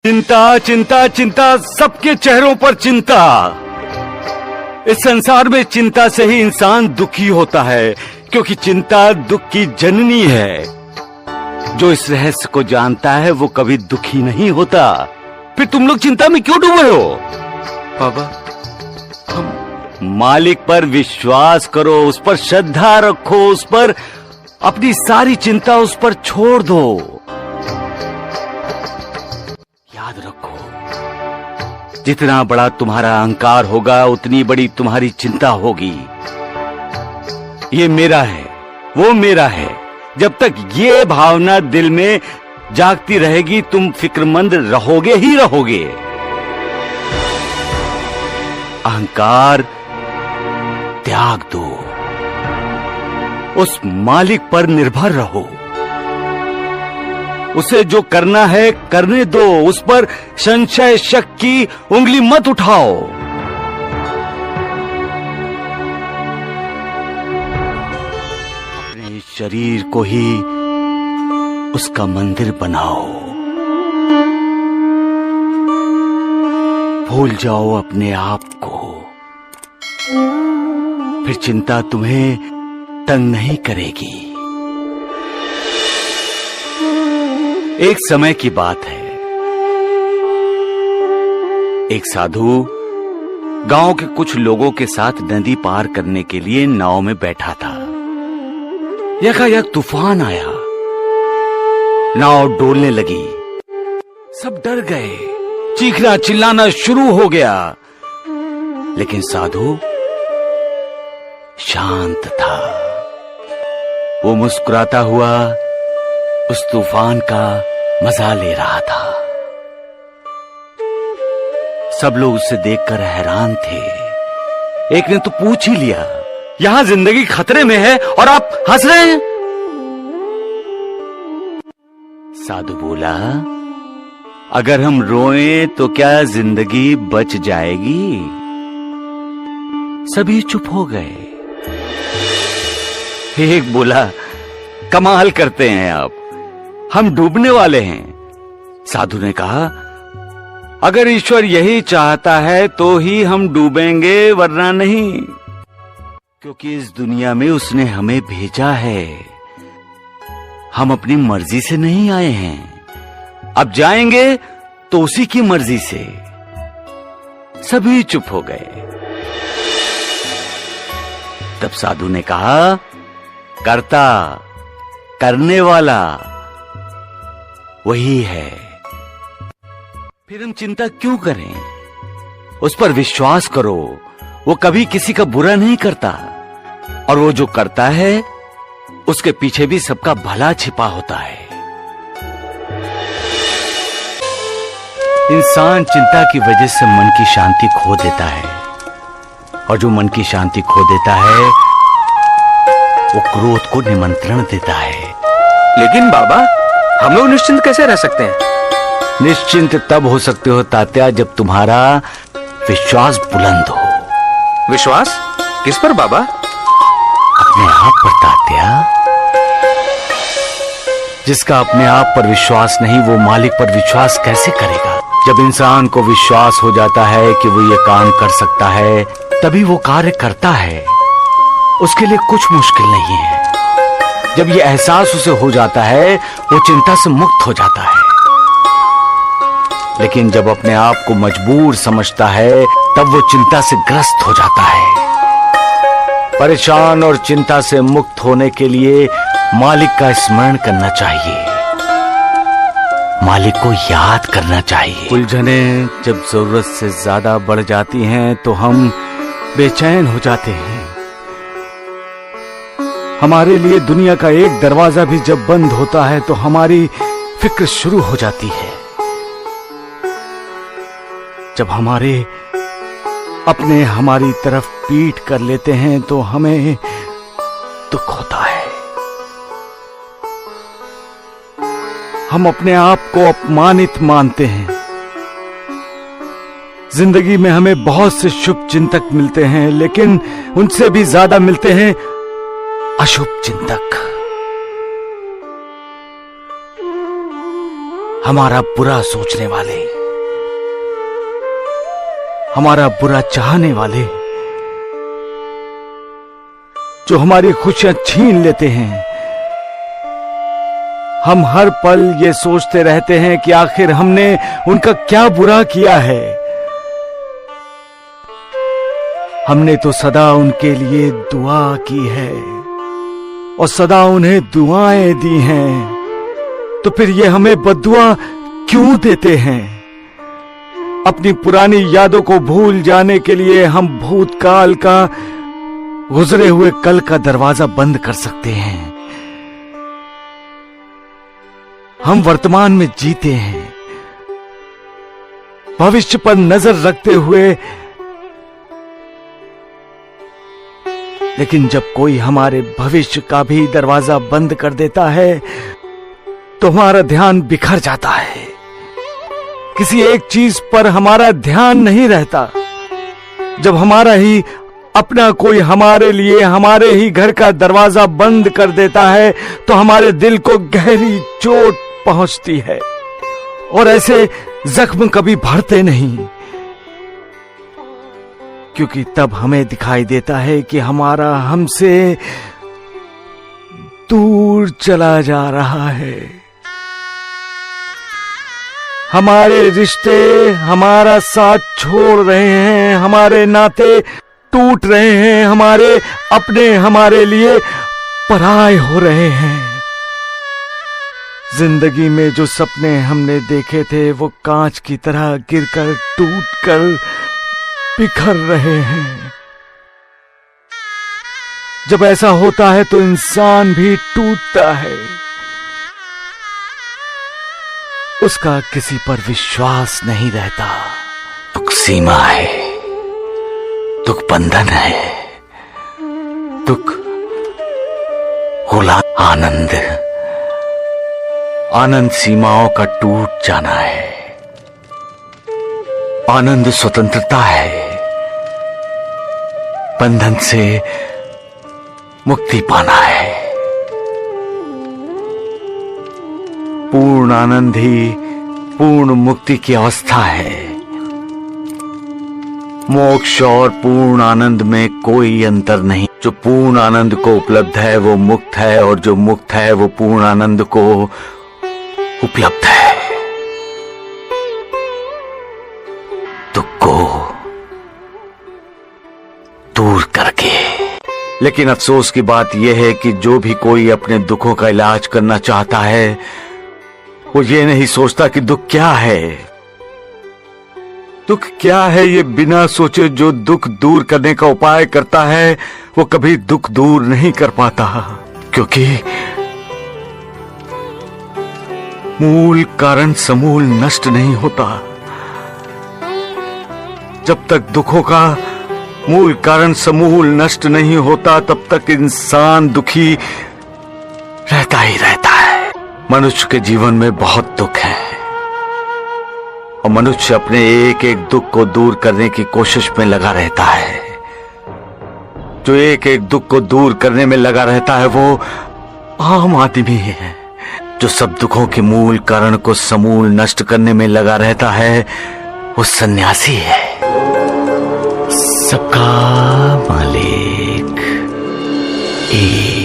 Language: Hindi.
चिंता चिंता चिंता, सबके चेहरों पर चिंता। इस संसार में चिंता से ही इंसान दुखी होता है, क्योंकि चिंता दुख की जननी है। जो इस रहस्य को जानता है वो कभी दुखी नहीं होता। फिर तुम लोग चिंता में क्यों डूबे हो? बाबा, मालिक पर विश्वास करो, उस पर श्रद्धा रखो, उस पर अपनी सारी चिंता उस पर छोड़ दो। याद रखो, जितना बड़ा तुम्हारा अहंकार होगा उतनी बड़ी तुम्हारी चिंता होगी। ये मेरा है, वो मेरा है, जब तक ये भावना दिल में जागती रहेगी तुम फिक्रमंद रहोगे ही रहोगे। अहंकार त्याग दो, उस मालिक पर निर्भर रहो। उसे जो करना है करने दो, उस पर संशय शक की उंगली मत उठाओ। अपने शरीर को ही उसका मंदिर बनाओ। भूल जाओ अपने आप को, फिर चिंता तुम्हें तंग नहीं करेगी। एक समय की बात है, एक साधु गांव के कुछ लोगों के साथ नदी पार करने के लिए नाव में बैठा था। यकायक तूफान आया, नाव डोलने लगी। सब डर गए, चीखना चिल्लाना शुरू हो गया। लेकिन साधु शांत था। वो मुस्कुराता हुआ उस तूफान का मजा ले रहा था। सब लोग उसे देखकर हैरान थे। एक ने तो पूछ ही लिया, यहां जिंदगी खतरे में है और आप हंस रहे हैं? साधु बोला, अगर हम रोएं तो क्या जिंदगी बच जाएगी? सभी चुप हो गए। एक बोला, कमाल करते हैं आप, हम डूबने वाले हैं। साधु ने कहा, अगर ईश्वर यही चाहता है तो ही हम डूबेंगे, वरना नहीं, क्योंकि इस दुनिया में उसने हमें भेजा है। हम अपनी मर्जी से नहीं आए हैं, अब जाएंगे तो उसी की मर्जी से। सभी चुप हो गए। तब साधु ने कहा, कर्ता करने वाला वही है, फिर हम चिंता क्यों करें? उस पर विश्वास करो, वो कभी किसी का बुरा नहीं करता, और वो जो करता है उसके पीछे भी सबका भला छिपा होता है। इंसान चिंता की वजह से मन की शांति खो देता है, और जो मन की शांति खो देता है वो क्रोध को निमंत्रण देता है। लेकिन बाबा, हम लोग निश्चिंत कैसे रह सकते हैं? निश्चिंत तब हो सकते हो तात्या, जब तुम्हारा विश्वास बुलंद हो। विश्वास किस पर बाबा? अपने आप पर तात्या। जिसका अपने आप पर विश्वास नहीं, वो मालिक पर विश्वास कैसे करेगा? जब इंसान को विश्वास हो जाता है कि वो ये काम कर सकता है, तभी वो कार्य करता है। उसके लिए कुछ मुश्किल नहीं है। जब ये एहसास उसे हो जाता है, वो चिंता से मुक्त हो जाता है। लेकिन जब अपने आप को मजबूर समझता है, तब वो चिंता से ग्रस्त हो जाता है। परेशान और चिंता से मुक्त होने के लिए मालिक का स्मरण करना चाहिए, मालिक को याद करना चाहिए। उलझनें जब जरूरत से ज्यादा बढ़ जाती हैं तो हम बेचैन हो जाते हैं। हमारे लिए दुनिया का एक दरवाजा भी जब बंद होता है तो हमारी फिक्र शुरू हो जाती है। जब हमारे अपने हमारी तरफ पीठ कर लेते हैं तो हमें दुख होता है। हम अपने आप को अपमानित मानते हैं। जिंदगी में हमें बहुत से शुभ चिंतक मिलते हैं, लेकिन उनसे भी ज्यादा मिलते हैं अशुभ चिंतक। हमारा बुरा सोचने वाले। हमारा बुरा चाहने वाले, जो हमारी खुशियां छीन लेते हैं। हम हर पल ये सोचते रहते हैं कि आखिर हमने उनका क्या बुरा किया है। हमने तो सदा उनके लिए दुआ की है और सदा उन्हें दुआएं दी हैं, तो फिर ये हमें बद्दुआ क्यों देते हैं? अपनी पुरानी यादों को भूल जाने के लिए हम भूतकाल का, गुजरे हुए कल का दरवाजा बंद कर सकते हैं। हम वर्तमान में जीते हैं, भविष्य पर नजर रखते हुए, लेकिन जब कोई हमारे भविष्य का भी दरवाजा बंद कर देता है तो हमारा ध्यान बिखर जाता है। किसी एक चीज पर हमारा ध्यान नहीं रहता। जब हमारा ही अपना कोई हमारे लिए हमारे ही घर का दरवाजा बंद कर देता है तो हमारे दिल को गहरी चोट पहुंचती है और ऐसे जख्म कभी भरते नहीं, क्योंकि तब हमें दिखाई देता है कि हमारा हमसे दूर चला जा रहा है। हमारे रिश्ते हमारा साथ छोड़ रहे हैं, हमारे नाते टूट रहे हैं, हमारे अपने हमारे लिए पराये हो रहे हैं। जिंदगी में जो सपने हमने देखे थे वो कांच की तरह गिरकर टूटकर बिखर रहे हैं। जब ऐसा होता है तो इंसान भी टूटता है। उसका किसी पर विश्वास नहीं रहता। दुख सीमा है, दुख बंधन है, दुख होला आनंद। आनंद सीमाओं का टूट जाना है, आनंद स्वतंत्रता है, बंधन से मुक्ति पाना है। पूर्ण आनंद ही पूर्ण मुक्ति की अवस्था है। मोक्ष और पूर्ण आनंद में कोई अंतर नहीं। जो पूर्ण आनंद को उपलब्ध है वो मुक्त है, और जो मुक्त है वो पूर्ण आनंद को उपलब्ध है। दुख को दूर करके। लेकिन अफसोस की बात यह है कि जो भी कोई अपने दुखों का इलाज करना चाहता है वो ये नहीं सोचता कि दुख क्या है। दुख क्या है ये बिना सोचे जो दुख दूर करने का उपाय करता है वो कभी दुख दूर नहीं कर पाता, क्योंकि मूल कारण समूल नष्ट नहीं होता। जब तक दुखों का मूल कारण समूल नष्ट नहीं होता तब तक इंसान दुखी रहता ही रहता है। मनुष्य के जीवन में बहुत दुख है और मनुष्य अपने एक एक दुख को दूर करने की कोशिश में लगा रहता है। जो एक एक दुख को दूर करने में लगा रहता है वो आम आदमी है। जो सब दुखों के मूल कारण को समूल नष्ट करने में लगा रहता है वो सन्यासी है। सबका मालिक एक।